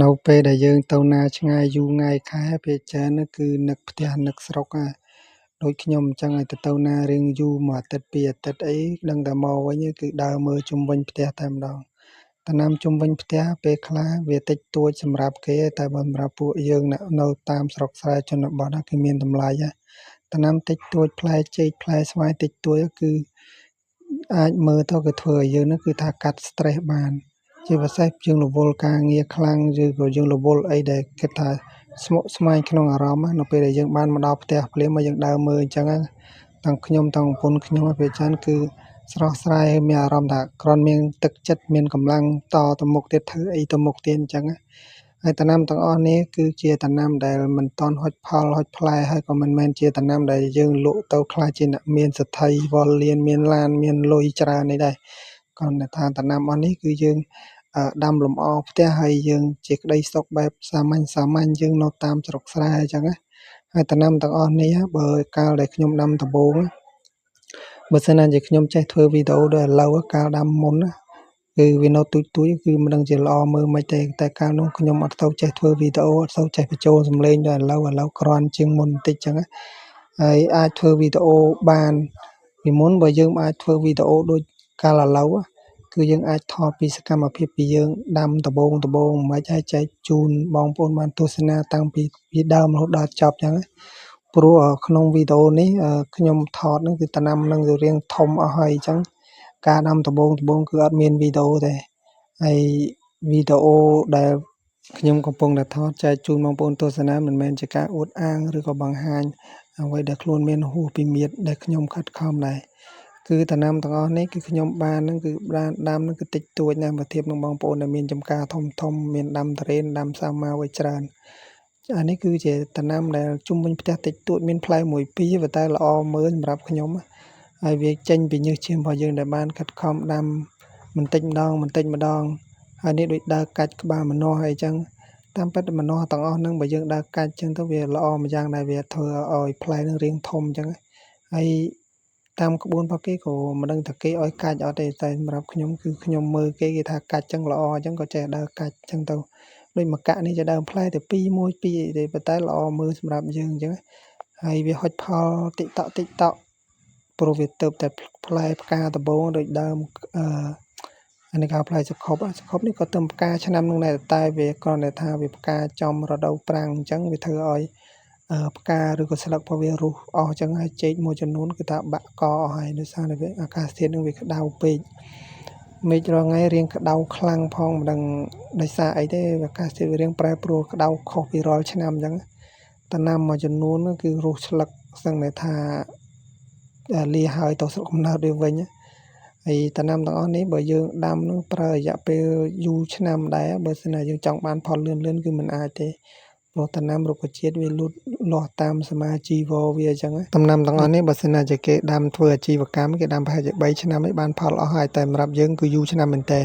នៅពេលដែលយើងទៅណាឆ្ងាយយូរថ្ងៃខែភាគច្រើនគឺនឹកផ្ទះនឹកស្រុកដូចខ្ញុំអញ្ចឹងឲ្យទៅណារៀងយូរមួយអាទិត្យពីរអាទិត្យអីដឹងតែមកវិញគឺដើរមើលជុំវិញផ្ទះតែម្ដងដំណាំជុំវិញផ្ទះពេលខ្លះវាតិចតួចសម្រាប់គេតែសម្រាប់ពួកយើងនៅតាមស្រុកស្រែជនបទគឺមានតម្លៃដំណាំតិចតួចផ្លែចេកផ្លែស្វាយតិចតួចគឺអាចមើលទៅក៏ធ្វើឲ្យយើងគឺថាកាត់ stress បានជាពិសេសយើងរវល់ការងារខ្លាំងឬក៏យើងរវល់អីដែលគិតថាស្មុគស្មាញក្នុងអារម្មណ៍នៅពេលដែលយើងបានមកដល់ផ្ទះភ្លាមមកយើងដើរមើលអញ្ចឹងទាំងខ្ញុំទាំងប្រពន្ធខ្ញុំពេលចានគឺស្រស់ស្រាយមានអារម្មណ៍ថាគ្រាន់មានទឹកចិត្តមានកម្លាំងតទៅមុខទៀតធ្វើអីទៅមុខទៀតអញ្ចឹងហើយដំណាំទាំងអស់នេះគឺជាដំណាំដែលមិនតន់ហុចផលហុចផ្លែហើយក៏មិនមែនជាដំណាំដែលយើងលក់ទៅខ្លះជាអ្នកមានសទ្ធិវល់លៀនមានឡានមានលុយច្រើននេះដែរគ្រាន់តែថាដំណាំអស់នេះគឺយើងដាំលម្អផ្ទះហើយយើងជាក្តីសុខបែបសាមញ្ញយើងនៅតាមស្រុកស្រែអញ្ចឹងហើយដំណាំទាំងអស់នេះបើកាលដែលខ្ញុំដាំដំបូងបើសិនណាជាខ្ញុំចេះធ្វើវីដេអូដោយឥឡូវកាលដាំមុនគឺវានៅទូចគឺមិនដឹងជាល្អមើលមិនទេតែកាលនោះខ្ញុំអត់ទៅចេះធ្វើវីដេអូអត់ទៅចេះបញ្ចូលសំឡេងដោយឥឡូវគ្រាន់ជាងមុនបន្តិចអញ្ចឹងហើយអាចធ្វើវីដេអូបានពីមុនបើយើងអាចធ្វើវីដេអូដូចកាលឥឡូវគឺយើងអាចថតពីសកម្មភាពពីយើងដាំដំបូងមិនអាចចែកជូនបងប្អូនបានទស្សនាតាំងពីដើមរហូតដល់ចប់អញ្ចឹងព្រោះក្នុងវីដេអូនេះខ្ញុំថតនឹងគឺដំណាំនឹងរៀងធំអស់ហើយអញ្ចឹងការដាំដំបូងគឺអត់មានវីដេអូទេហើយវីដេអូដែលខ្ញុំកំពុងតែថតចែកជូនបងប្អូនទស្សនាមិនមែនជាការអួតអាងឬក៏បង្ហាញអ្វីដែលខ្លួនមានហួសពីមាត្រដែលខ្ញុំខិតខំដែរគឺដំណាំទាំងអស់នេះគឺខ្ញុំបាននឹងគឺបានដាំនឹងគឺតិចតួចណាស់បើធៀបនឹងបងប្អូនដែលមានចំការធំមានដាំត្រេនដាំសាវម៉ាវឲ្យច្រើនអានេះគឺជាដំណាំដែលជុំវិញផ្ទះតិចតួចមានផ្លែមួយពីរតែល្អមើលសម្រាប់ខ្ញុំហើយវាចេញពីញើសឈាមរបស់យើងដែលបានខិតខំដាំបន្តិចម្ដងហើយនេះដូចដើរកាច់ក្បាលម្នាស់អីចឹងតាមពិតម្នាស់ទាំងអស់ហ្នឹងបើយើងដើរកាច់ចឹងទៅវាល្អម្យ៉ាងដែលវាធ្វើឲ្យផ្លែនឹងរាងធំចឹងហើយតាមក្បួនរបស់គេក៏មិនដឹងថាគេឲ្យកាច់អត់ទេតែសម្រាប់ខ្ញុំគឺខ្ញុំមើលគេថាកាច់ចឹងល្អចឹងក៏ចេះដើរកាច់ចឹងទៅដូចមកកាក់នេះជាដើមផ្លែតែ2 1 2ទេប៉ុន្តែល្អមើលសម្រាប់យើងអញ្ចឹងហើយវាហុចផលតិកតក់ព្រោះវាទៅតែផ្លែផ្កាដំបងដូចដើមអានេះគេផ្លែសខុបនេះក៏ទៅផ្កាឆ្នាំនឹងដែរតែវាគ្រាន់តែថាវាផ្កាចំរដូវប្រាំងអញ្ចឹងវាធ្វើឲ្យផ្កាឬក៏ស្លឹករបស់វារុះអស់អញ្ចឹងហើយចេកមួយចំនួនគឺថាបាក់កអស់ហើយដោយសារតែអាកាសធាតុនឹងវាក្តៅពេកមេឃរាល់ថ្ងៃរៀងក្តៅខ្លាំងផងមិនដឹងដោយសារអីទេអាកាសធាតុវារៀងប្រែប្រួលក្តៅខុសពីរាល់ឆ្នាំអញ្ចឹងដំណាំមួយចំនួនគឺរុះស្លឹកស្ទឹងតែថាលាហើយទៅស្រុកកំណើតវាវិញហើយដំណាំទាំងអស់នេះបើយើងដាំនឹងប្រើរយៈពេលយូរឆ្នាំដែរបើសិនណាយើងចង់បានផលលឿនគឺមិនអាចទេព្រោះដំណាំរុក្ខជាតិវាលូតលាស់តាមសមាជីវវាអញ្ចឹងដំណាំទាំងអស់នេះបើសិនណាជាគេដាំធ្វើអាជីវកម្មគេដាំប្រហែលជា3ឆ្នាំឯងបានផលអស់ហើយតែសម្រាប់យើងគឺយូរឆ្នាំមែនតើ